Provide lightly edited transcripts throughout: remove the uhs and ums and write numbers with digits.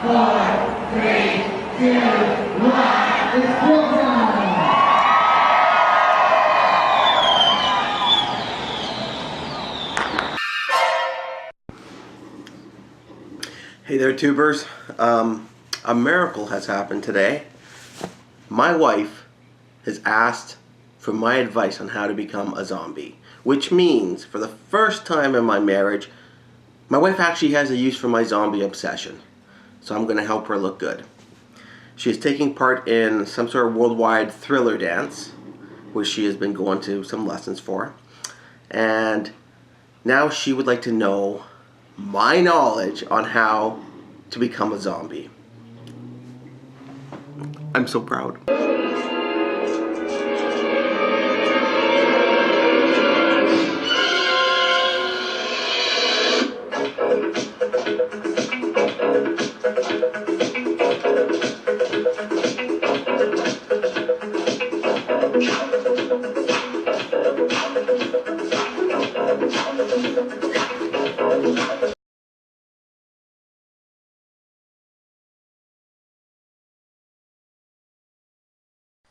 Hey there, tubers. A miracle has happened today. My wife has asked for my advice on how to become a zombie, which means for the first time in my marriage, my wife actually has a use for my zombie obsession. So I'm going to help her look good. She is taking part in some sort of worldwide thriller dance, which she has been going to some lessons for. And now she would like to know my knowledge on how to become a zombie. I'm so proud.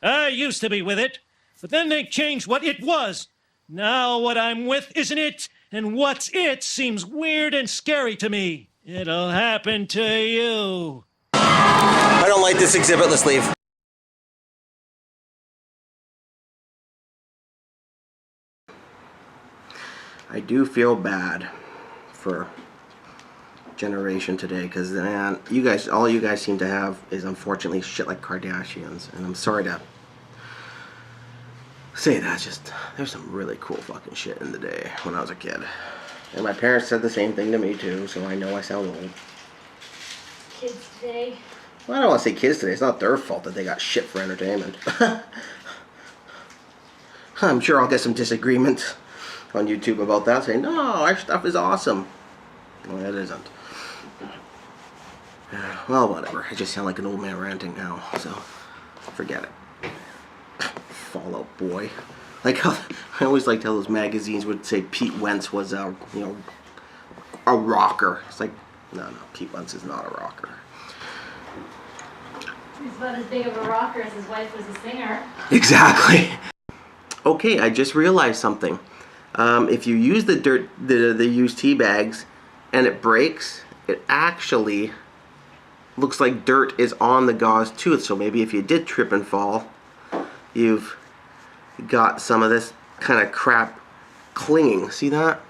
I used to be with it, but then they changed what it was. Now what I'm with isn't it, and what's it seems weird and scary to me. It'll happen to you. I don't like this exhibit. Let's leave. I do feel bad for generation today, because man, all you guys seem to have is unfortunately shit like Kardashians, and I'm sorry to say that. Just there's some really cool fucking shit in the day when I was a kid, and my parents said the same thing to me too, so I know I sound old. Kids today? Well, I don't want to say kids today. It's not their fault that they got shit for entertainment. I'm sure I'll get some disagreements on YouTube about that, saying, no, our stuff is awesome. Well, it isn't. Well, whatever. I just sound like an old man ranting now, so forget it. Fallout Boy. Like how I always liked how those magazines would say Pete Wentz was a rocker. It's like, no, Pete Wentz is not a rocker. He's about as big of a rocker as his wife was a singer. Exactly. Okay, I just realized something. If you use the used tea bags and it breaks, it actually looks like dirt is on the gauze too. So maybe if you did trip and fall, you've got some of this kind of crap clinging. See that?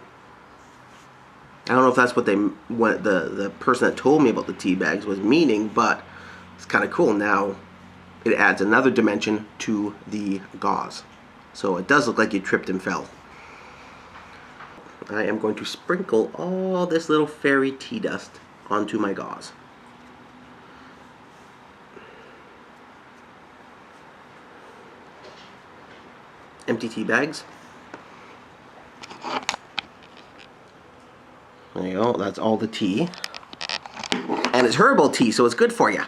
I don't know if that's what the person that told me about the tea bags was meaning, but it's kind of cool. Now it adds another dimension to the gauze. So it does look like you tripped and fell. I am going to sprinkle all this little fairy tea dust onto my gauze. Empty tea bags. There you go, that's all the tea. And it's herbal tea, so it's good for you.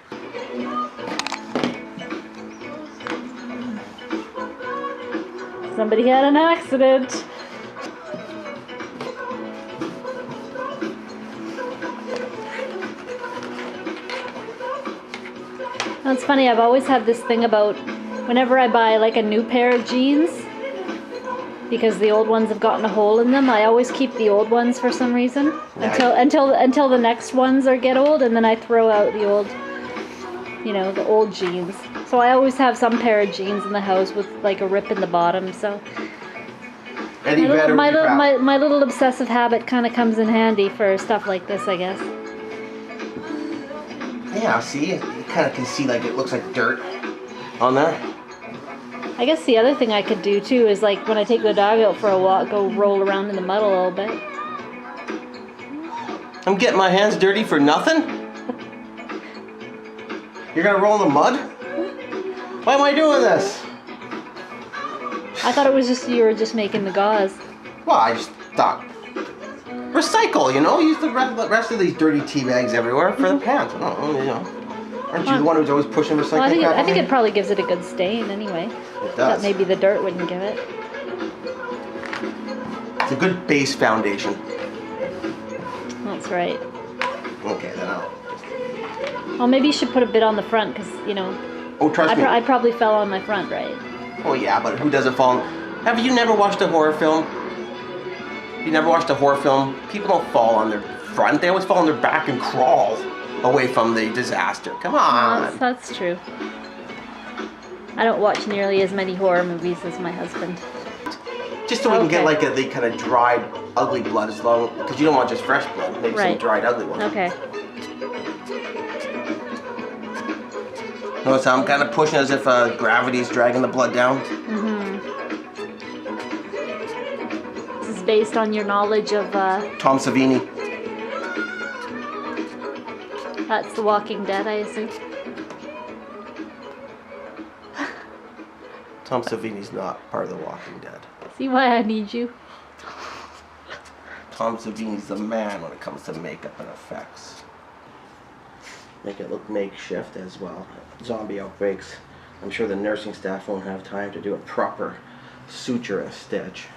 Somebody had an accident. It's funny, I've always had this thing about whenever I buy like a new pair of jeans, because the old ones have gotten a hole in them, I always keep the old ones for some reason until the next ones get old, and then I throw out the old, the old jeans. So I always have some pair of jeans in the house with like a rip in the bottom. So my little obsessive habit kind of comes in handy for stuff like this, I guess. Yeah, see, you kind of can see like it looks like dirt on there. I guess the other thing I could do too is like when I take the dog out for a walk, go roll around in the mud a little bit. I'm getting my hands dirty for nothing? You're gonna roll in the mud? Why am I doing this? I thought it was just you were just making the gauze. Well, I just thought, recycle, use the rest of these dirty tea bags everywhere for the pants. Aren't you the one who's always pushing recycling? Well, I think it probably gives it a good stain anyway. It does. That maybe the dirt wouldn't give it. It's a good base foundation. That's right. Okay, then I'll just Well, maybe you should put a bit on the front because, you know, Oh, trust me. I probably fell on my front, right? Oh yeah, but who doesn't fall? Have you never watched a horror film? You never watched a horror film? People don't fall on their front. They always fall on their back and crawl away from the disaster. Come on. That's true. I don't watch nearly as many horror movies as my husband. Just so we can get like the kind of dried, ugly blood as long, because you don't want just fresh blood. Maybe some dried, ugly one. Okay. Notice how I'm kind of pushing as if gravity is dragging the blood down? Mm-hmm. This is based on your knowledge of... Tom Savini. That's The Walking Dead, I assume. Tom Savini's not part of The Walking Dead. See why I need you? Tom Savini's the man when it comes to makeup and effects. Make it look makeshift as well. Zombie outbreaks. I'm sure the nursing staff won't have time to do a proper suture and stitch.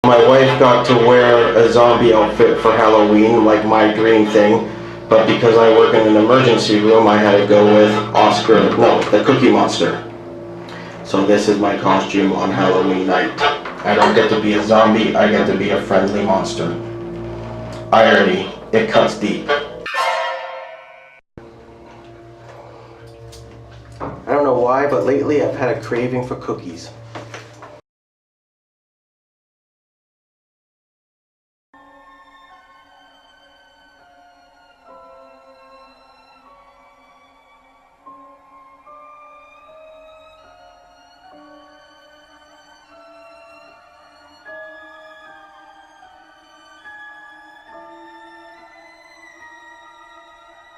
My wife got to wear a zombie outfit for Halloween, like my dream thing, but because I work in an emergency room, I had to go with the Cookie Monster. So this is my costume on Halloween night. I don't get to be a zombie, I get to be a friendly monster. Irony, it cuts deep. I don't know why, but lately I've had a craving for cookies.